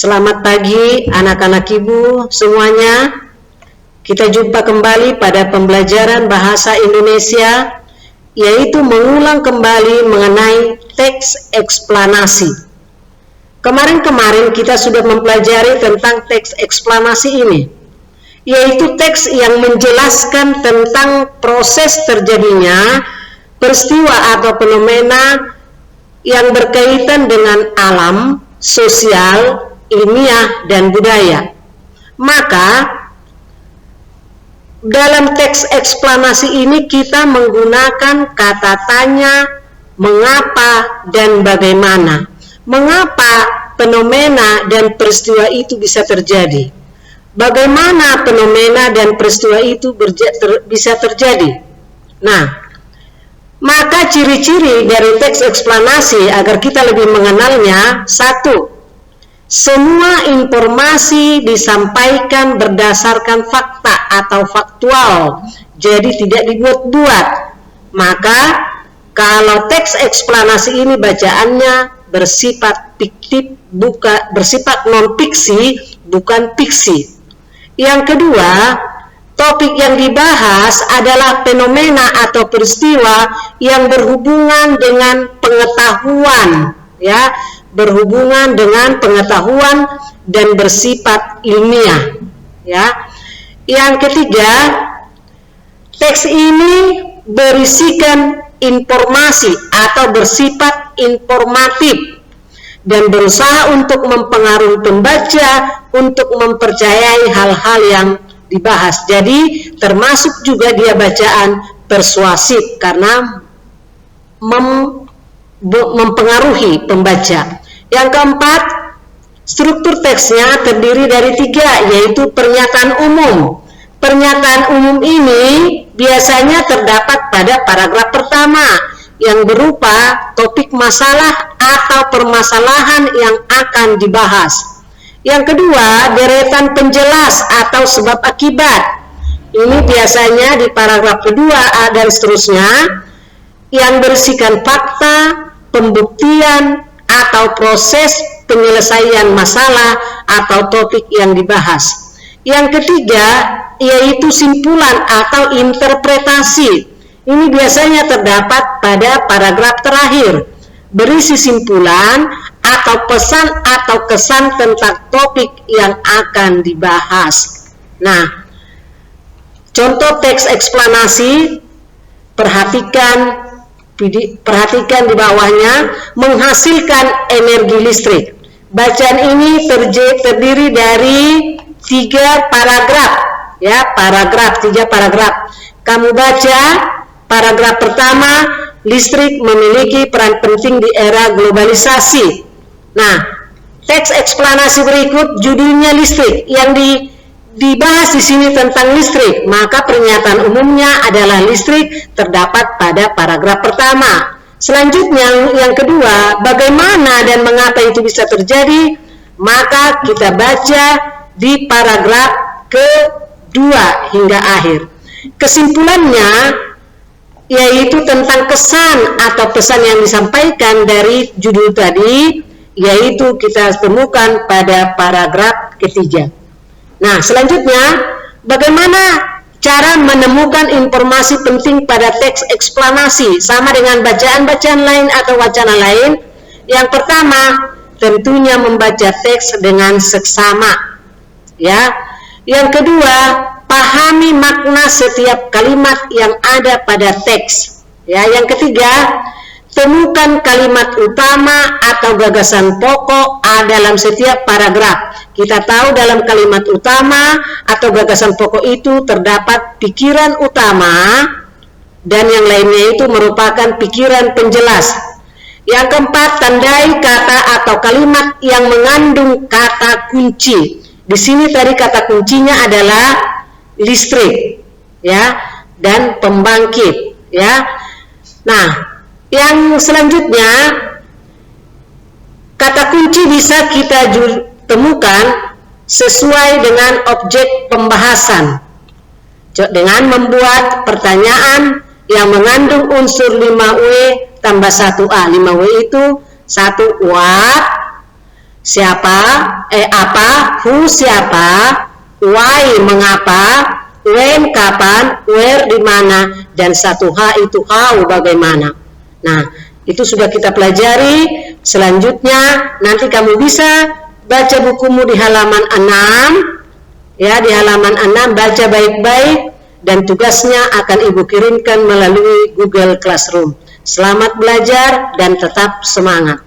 Selamat pagi anak-anak ibu semuanya. Kita jumpa kembali pada pembelajaran bahasa Indonesia, yaitu mengulang kembali mengenai teks eksplanasi. Kemarin kita sudah mempelajari tentang teks eksplanasi ini, yaitu teks yang menjelaskan tentang proses terjadinya peristiwa atau fenomena yang berkaitan dengan alam, sosial, ilmiah, dan budaya. Maka dalam teks eksplanasi ini kita menggunakan kata tanya, mengapa, dan bagaimana. Mengapa fenomena dan peristiwa itu bisa terjadi? Bagaimana fenomena dan peristiwa itu bisa terjadi? Nah, maka ciri-ciri dari teks eksplanasi agar kita lebih mengenalnya: 1. Semua informasi disampaikan berdasarkan fakta atau faktual, jadi tidak dibuat-buat. Maka kalau teks eksplanasi ini bacaannya bersifat fiktif, bersifat non-fiksi, bukan fiksi. Yang kedua, topik yang dibahas adalah fenomena atau peristiwa yang berhubungan dengan pengetahuan, berhubungan dengan pengetahuan dan bersifat ilmiah, Yang ketiga, teks ini berisikan informasi atau bersifat informatif dan berusaha untuk mempengaruhi pembaca untuk mempercayai hal-hal yang dibahas. Jadi termasuk juga dia bacaan persuasif karena mempengaruhi pembaca. Yang keempat, struktur teksnya terdiri dari 3, yaitu pernyataan umum. Pernyataan umum ini biasanya terdapat pada paragraf pertama yang berupa topik masalah atau permasalahan yang akan dibahas. Yang kedua, deretan penjelas atau sebab akibat. Ini biasanya di paragraf kedua dan seterusnya yang berisikan fakta, pembuktian, atau proses penyelesaian masalah atau topik yang dibahas. Yang ketiga, yaitu simpulan atau interpretasi. Ini biasanya terdapat pada paragraf terakhir, berisi simpulan atau pesan atau kesan tentang topik yang akan dibahas. Nah, contoh teks eksplanasi, perhatikan di bawahnya: menghasilkan energi listrik. Bacaan ini terdiri dari 3 paragraf, 3 paragraf. Kamu baca paragraf pertama, listrik memiliki peran penting di era globalisasi. Nah, teks eksplanasi berikut judulnya listrik, yang dibahas di sini tentang listrik, maka pernyataan umumnya adalah listrik terdapat pada paragraf pertama. Selanjutnya yang kedua, bagaimana dan mengapa itu bisa terjadi, maka kita baca di paragraf kedua hingga akhir. Kesimpulannya yaitu tentang kesan atau pesan yang disampaikan dari judul tadi, yaitu kita temukan pada paragraf ketiga. Nah, selanjutnya, bagaimana cara menemukan informasi penting pada teks eksplanasi? Sama dengan bacaan-bacaan lain atau wacana lain. Yang pertama, tentunya membaca teks dengan seksama. Yang kedua, pahami makna setiap kalimat yang ada pada teks. Yang ketiga, temukan kalimat utama atau gagasan pokok dalam setiap paragraf. Kita tahu dalam kalimat utama atau gagasan pokok itu terdapat pikiran utama dan yang lainnya itu merupakan pikiran penjelas. Yang keempat, tandai kata atau kalimat yang mengandung kata kunci. Di sini tadi kata kuncinya adalah listrik, dan pembangkit, Nah, yang selanjutnya, kata kunci bisa kita temukan sesuai dengan objek pembahasan dengan membuat pertanyaan yang mengandung unsur 5W tambah 1A. 5W itu 1, what, siapa, apa, who siapa, why mengapa, when kapan, where di mana, dan satu H itu how bagaimana. Nah, itu sudah kita pelajari. Selanjutnya nanti kamu bisa baca bukumu di halaman 6 ya, di halaman 6 baca baik-baik, dan tugasnya akan Ibu kirimkan melalui Google Classroom. Selamat belajar dan tetap semangat.